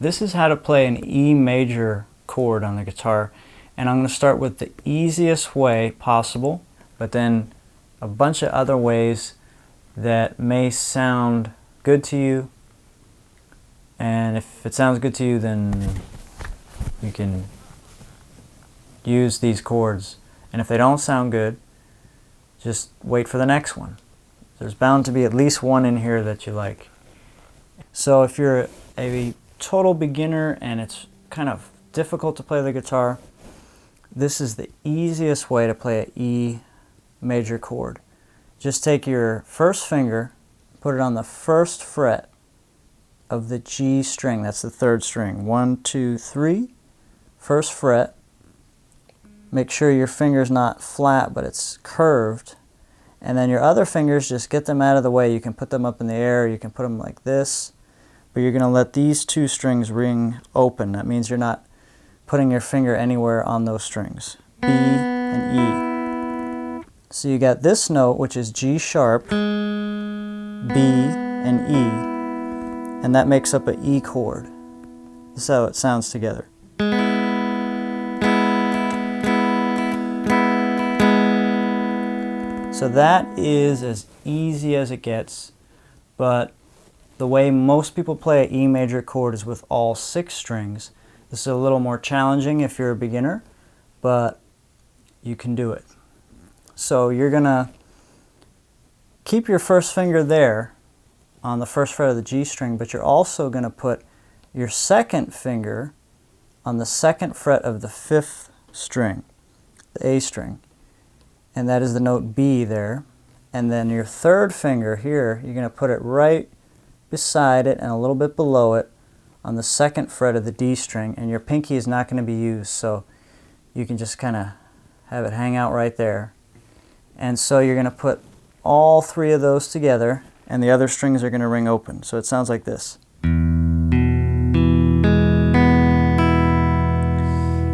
This is how to play an E major chord on the guitar, and I'm going to start with the easiest way possible, but then a bunch of other ways that may sound good to you, and if it sounds good to you, then you can use these chords, and if they don't sound good, just wait for the next one. There's bound to be at least one in here that you like. So if you're a total beginner and it's kind of difficult to play the guitar, this is the easiest way to play an E major chord. Just take your first finger, put it on the first fret of the G string. That's the third string. 1, 2, 3. First fret. Make sure your finger's not flat, but it's curved. And then your other fingers, just get them out of the way. You can put them up in the air, you can put them like this, but you're going to let these two strings ring open. That means you're not putting your finger anywhere on those strings. B and E. So you got this note, which is G sharp, B and E, and that makes up an E chord. This is how it sounds together. So that is as easy as it gets, but the way most people play an E major chord is with all 6 strings. This is a little more challenging if you're a beginner, but you can do it. So you're going to keep your first finger there on the first fret of the G string, but you're also going to put your second finger on the second fret of the 5th string, the A string. And that is the note B there. And then your third finger here, you're going to put it right beside it and a little bit below it on the second fret of the D string, and your pinky is not going to be used, so you can just kind of have it hang out right there. And so you're going to put all 3 of those together, and the other strings are going to ring open. So it sounds like this.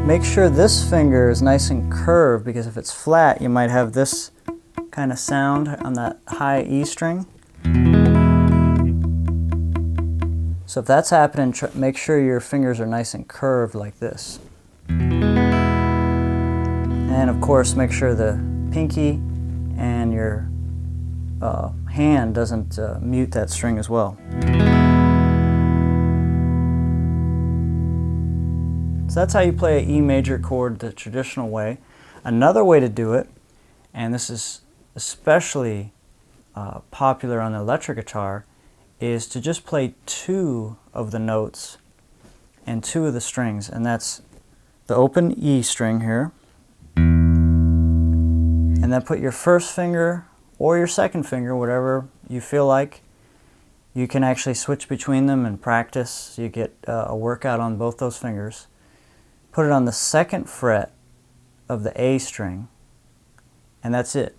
Make sure this finger is nice and curved, because if it's flat, you might have this kind of sound on that high E string. So if that's happening, make sure your fingers are nice and curved like this. And of course, make sure the pinky and your hand doesn't mute that string as well. So that's how you play an E major chord the traditional way. Another way to do it, and this is especially popular on the electric guitar, is to just play 2 of the notes and 2 of the strings, and that's the open E string here, and then put your first finger or your second finger, whatever you feel like. You can actually switch between them and practice, so you get a workout on both those fingers. Put it on the second fret of the A string, and that's it.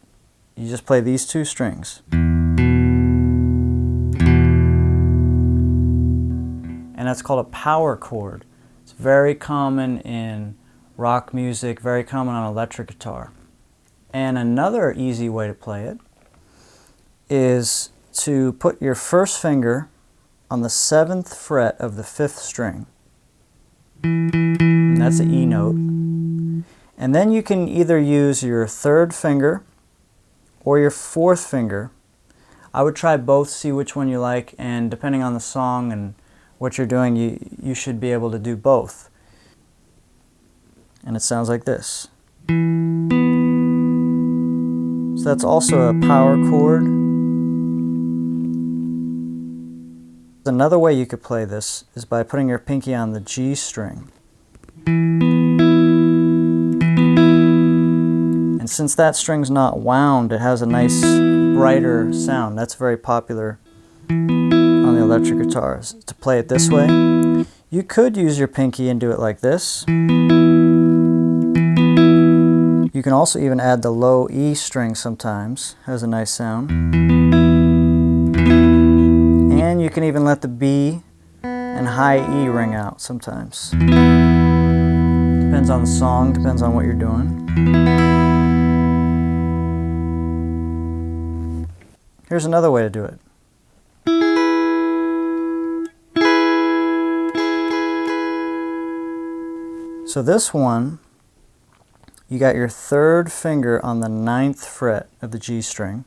You just play these 2 strings. And that's called a power chord. It's very common in rock music, very common on electric guitar. And another easy way to play it is to put your first finger on the 7th fret of the 5th string. And that's an E note. And then you can either use your 3rd finger or your 4th finger. I would try both, see which one you like, and depending on the song and what you're doing, you should be able to do both. And it sounds like this. So that's also a power chord. Another way you could play this is by putting your pinky on the G string. And since that string's not wound, it has a nice brighter sound. That's very popular on the electric guitars, to play it this way. You could use your pinky and do it like this. You can also even add the low E string sometimes. Has a nice sound. And you can even let the B and high E ring out sometimes. Depends on the song, depends on what you're doing. Here's another way to do it. So this one, you got your third finger on the 9th fret of the G string.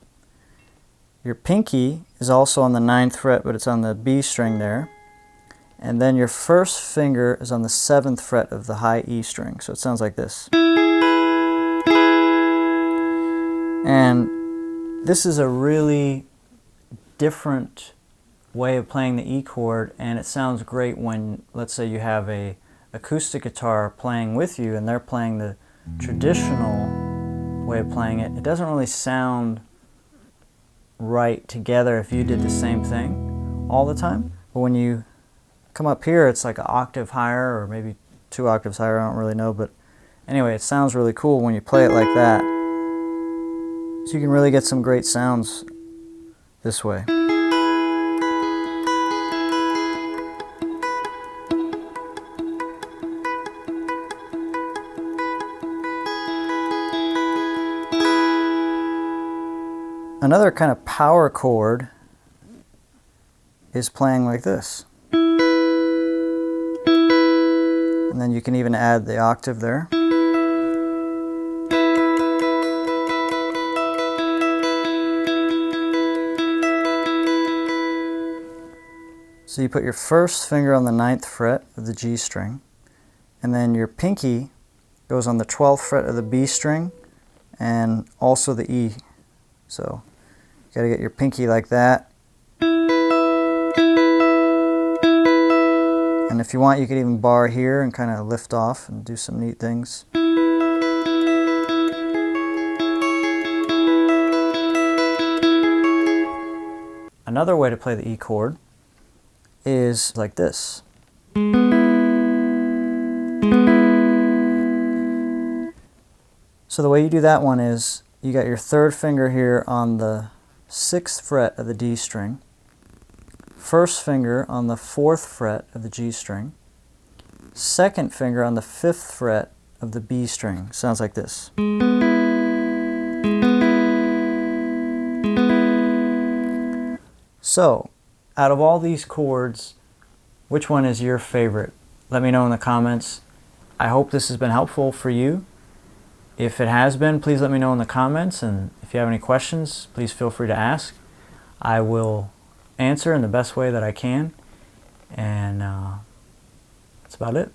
Your pinky is also on the 9th fret, but it's on the B string there. And then your first finger is on the 7th fret of the high E string. So it sounds like this. And this is a really different way of playing the E chord, and it sounds great when, let's say, you have a acoustic guitar playing with you and they're playing the traditional way of playing it. It doesn't really sound right together if you did the same thing all the time. But when you come up here, it's like an octave higher, or maybe 2 octaves higher, I don't really know. But anyway, it sounds really cool when you play it like that. So you can really get some great sounds this way. Another kind of power chord is playing like this. And then you can even add the octave there. So you put your first finger on the 9th fret of the G string, and then your pinky goes on the 12th fret of the B string and also the E. So you got to get your pinky like that. And if you want, you could even bar here and kind of lift off and do some neat things. Another way to play the E chord is like this. So the way you do that one is you got your third finger here on the 6th fret of the D string, first finger on the 4th fret of the G string, second finger on the 5th fret of the B string. Sounds like this. So, out of all these chords, which one is your favorite? Let me know in the comments. I hope this has been helpful for you. If it has been, please let me know in the comments, and if you have any questions, please feel free to ask. I will answer in the best way that I can, and that's about it.